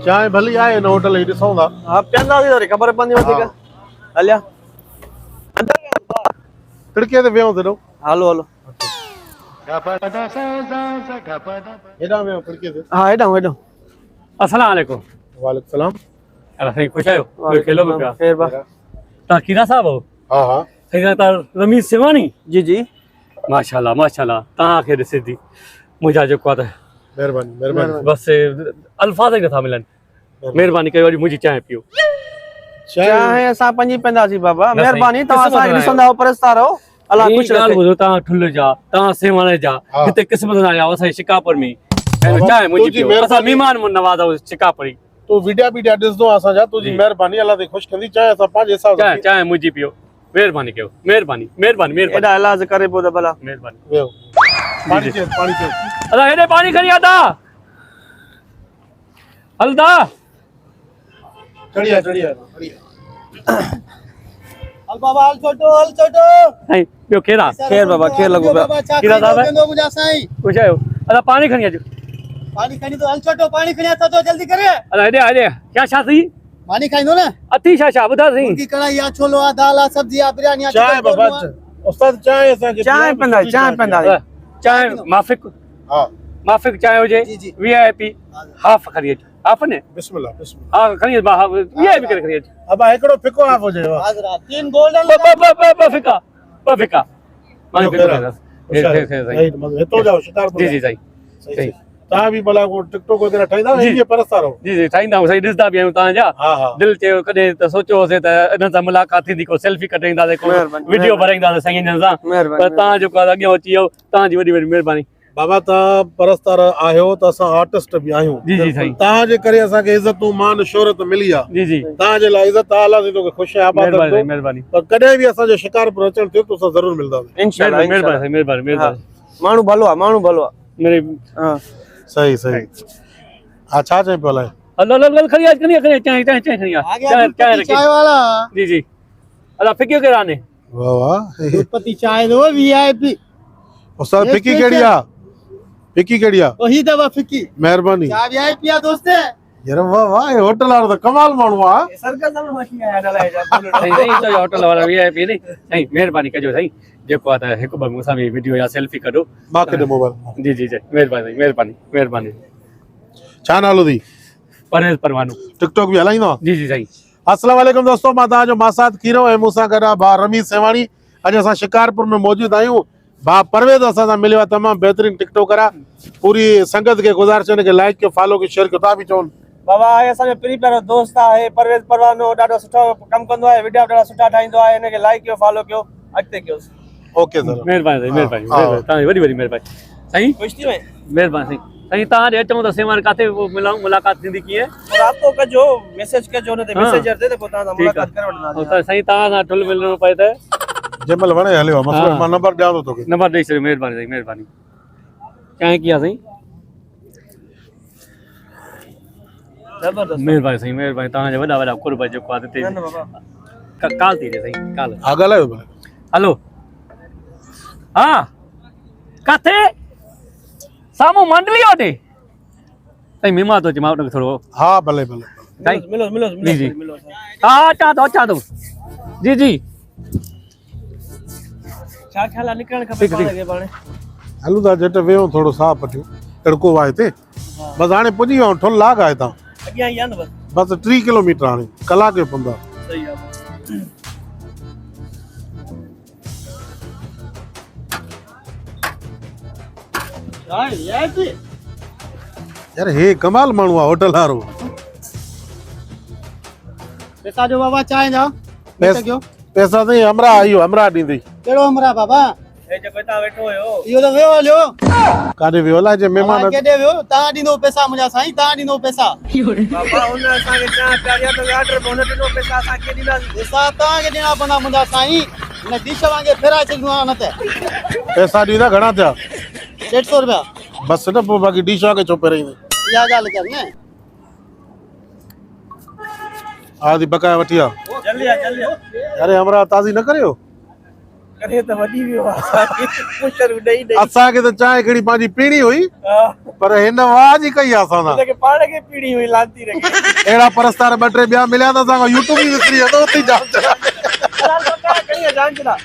चाय भली आए न होटल ही ॾिसूं था। हाँ पियंदासीं वरी ख़बर पवंदी वधीक। हलिया तिड़के ते वियूं थिड़ो। हलो हलो हेॾां वियूं तिड़के ते। हाँ हेॾां हेॾां। अस्सलाम वालेकुम। वालेकुम सलाम। अला साईं खुश आहियो? ॿियो खेलो पियो पिया। खैर बा। तव्हां कीरा साहब हो? हा हा साईं तव्हां रमीज़ सेवानी? जी जी माशाल्लाह माशाल्लाह। तव्हांखे ॾिसे थी मुंहिंजा जेको आहे त महिरबानी महिरबानी। बसि अल्फाज़ ई नथा मिलनि। महिरबानी कयो वरी मुंहिंजी चांहि पियो। चाहे असां पंजी पेंदासीं बाबा। साईं, महिरबानी तव्हां क़िस्मत असांखे न आहे। ॾिसंदा रहो परसता रहो। अल्लाह हीअ कुझु ॻाल्हि रखे। ॿुधो तव्हां ठुल जा तव्हां सेवाणे जा हा। हिते क़िस्मत न आया असांजे शिकापुर में बाबा, चांहि मुंहिंजी तुंहिंजी पियो। असां महिरबानी। महिमान नवाज़ शिकापुरी। तू वीडिया ॾिसंदो असांजा तुंहिंजी जी। महिरबानी अल्लाह ते ख़ुशि कंदी। चाहे असां पंहिंजे हिसाब सां चांहि चांहि मुंहिंजी पियो। महिरबानी कयो महिरबानी महिरबानी महिरबानी एॾा इलाज करे पोइ त भला। महिरबानी। वियो। पाणी चए पाणी चए। अला हेॾे पाणी खणी आता हलदा। चढ़िया चढ़िया चढ़िया। हल बाबा हल छोटो हल छोटो। साईं ॿियो केरु आहे? खैर बाबा खैर लॻो पिया। कीरा साहब है? कंदो मुंहिंजा साईं। कुझु आहियो? अला पाणी खणी अचो। पानी खणी तो हल छोटो पानी खणी अचो तो जल्दी करे। अला हेॾे हेॾे छा थी पानी खाइंदो ना। अती छा ॿुधा साईं। मुर्गी कढ़ाई आ छोलो आ दाल आ सब्जी आ बिरयानी आ। चाय बाबा उस्ताद चाय असांखे चाय पेंदासीं चाय पेंदासीं। चांहि माफ़िक हा माफ़िक चांहि हुजे जी, जी। VIP हाफ खणी अचो। हाफ ने बिस्मिल्लाह बिस्मिल्लाह। हा खणी अचो VIP करे खणी अचो। अब हिकिड़ो फिको हाफ हुजे। वाह। हाजरा तीन गोल्डन ॿ फिका ॿ फिका मां फिको होशियार। साईं। हितो जाओ शिकारपुर। जी जी साईं सही सही। तव्हां बि भला को टिकटॉक वग़ैरह ठाहींदा जी। हीअं परस्ता रहो। जी जी ठाहींदा आहियूं साईं ॾिसंदा बि आहियूं तव्हांजा। हा हा दिलि चयो कॾहिं त सोचियो होसीं त इन्हनि सां मुलाक़ात थींदी को सेल्फी कढाईंदासीं को महिरबानी, वीडियो भराईंदासीं साईं इन्हनि सां महिरबानी, पर तव्हां जेको आहे अॻियां अची वियो तव्हांजी वॾी वॾी महिरबानी। बाबा तव्हां परस्तार आहियो त असां आर्टिस्ट बि आहियूं। जी जी साईं तव्हांजे करे असांखे इज़तूं मान शोहरत मिली आहे। जी जी तव्हांजे लाइ इज़त अल्लाह जी तोखे ख़ुशि आहे आबाद महिरबानी रखंदो। साईं महिरबानी पर कॾहिं बि असांजो शिकारपुर अचणु थियो त असां ज़रूरु मिलंदासीं। इंशाल्लाह महिरबानी इंशाल्लाह। साईं महिरबानी महिरबानी। माण्हू भलो आहे माण्हू भलो आहे। मेरे हाँ सही सही। हा छा चई पियो अलाए। हलो हलो हलो खणी अच चांहि चांहि चांहि खणी आ आ गया चांहि चांहि दूधपत्ती रखी। चाय वाला। जी जी अला फिकियो केरु आने? वाह वाह। दूधपत्ती चाय दो VIP। उस्ताद फिकी कहिड़ी आहे? फिकी कहिड़ी आहे? वही दवा फिक्की महिरबानी। चाय VIP आ दोस्ते। यार वाह वाह हे होटल वारो त कमाल माण्हू आहे। सर्कस में मछली आया डाला है साईं साईं तो होटल वारा VIP नहीं साईं महिरबानी कजो साईं जेको आहे त हिकु ॿ मूंसां बि वीडियो या सेल्फी कढो। मां कॾहिं मोबाइल। जी जी जी महिरबानी साईं महिरबानी महिरबानी। छा नालो अथई? परवेज़ परवानो। टिकटॉक बि हलाईंदो आहे? जी जी साईं। अस्सलाम वालेकुम दोस्तों मां तव्हांजो मासाद खीरो ऐं मूंसां गॾु आहे भाउ रमीज़ सेवाणी। अॼु असां शिकारपुर में मौजूदु आहियूं। भाउ परवेज़ असां सां मिलियो आहे तमामु बहितरीनु टिकटॉकर आहे। पूरी संगत खे गुज़ारिश आहे खे लाइक कयो फॉलो कयो शेयर कयो। तव्हां बि चओ। बाबा आहे असांजो प्री प्यारो दोस्त आहे परवेज़ परवानो ॾाढो सुठो कमु कंदो आहे वीडियो ॾाढा सुठा ठाहींदो आहे हिनखे लाइक कयो फॉलो कयो अॻिते कयोसि। ओके सर महिरबानी साईं महिरबानी हा। महिरबानी तव्हांजी वॾी वॾी महिरबानी साईं। ख़ुशि थी वई महिरबानी साईं साईं तव्हां ॾे अचूं त सेवान किथे मिलूं मुलाक़ात थींदी कीअं? राब्तो कजो मैसेज कजो हुन ते हाँ। मैसेंजर ते त पोइ तव्हां सां ठीकु मुलाक़ात करे आहे वठंदासीं। त साईं तव्हां सां ठुल मिलणो पए त जंहिंमहिल वणे हलियो आहे मसइलो हा। मां नंबर ॾियां थो तोखे। नंबर ॾेई छॾियो महिरबानी साईं महिरबानी। चांहि की आहे साईं? ज़बरदस्त। महिरबानी साईं महिरबानी तव्हांजा वॾा वॾा कुर्ब जेको आहे न न हिते बाबा काल थी ॾे साईं काल। हा ॻाल्हायो भले। हलो हा किथे साम्हूं मंडली होॾे साईं महिमान थो अचे मां उनखे थोरो हा भले भले। साईं मिलो जी जी हा अचां थो जी जी छा ख्याल आहे निकिरणु खपे ठीकु, पाण ठीकु। खे पाण। हलूं था झटि वेहूं थोरो साह पटियो तिड़को आहे हिते। बसि हाणे पुॼी विया ठुल लाग आहे हितां अॻियां ई आहे न बस। बसि 3 किलोमीटर हाणे कलाक जो पंधु आहे। सही आहे। चाय VIP। यार हे कमाल माण्हू आहे होटल वारो। पैसा जो बाबा चाय जा। पैसा कयो पैसा त हमरा आयो हमरा ॾींदी। केड़ो हमरा बाबा। हे जेको हितां वेठो हुयो इहो त वियो हलियो। काॾे वियो अलाए जे महिमान केॾे वियो तव्हां ॾींदो पैसा मुंहिंजा साईं तव्हां ॾींदो पैसा। बाबा हुन असांखे चांहि पियारी त ऑर्डर पोइ हुन ॾिनो पैसा असांखे ॾींदासीं। पैसा तव्हांखे ॾियणा पवंदा मुंहिंजा साईं हिन डिश वांगुरु फेराए छॾिणो आहे न त। पैसा ॾींदा घणा थिया? 150 रुपया। बसि न पोइ बाक़ी डिशा खे छो पहिराईंदे। इहा ॻाल्हि कर न। आदि बकाया वठी आ। जल्दी आ जल्दी आ। अरे हमरा ताज़ी न करियो। करे त वॾी वियो आहे पुछर ॾेई ॾेई असांखे त चांहि हिकिड़ी पंहिंजी पीणी हुई पर हिन वाह जी कई आहे असां सां हिनखे पाण खे पीड़ी हुई लांती रखे अहिड़ा परस्तार ॿ टे ॿिया मिलिया त असांखां यूट्यूब बि विसरी वेंदो उते ई जाम चला जान चला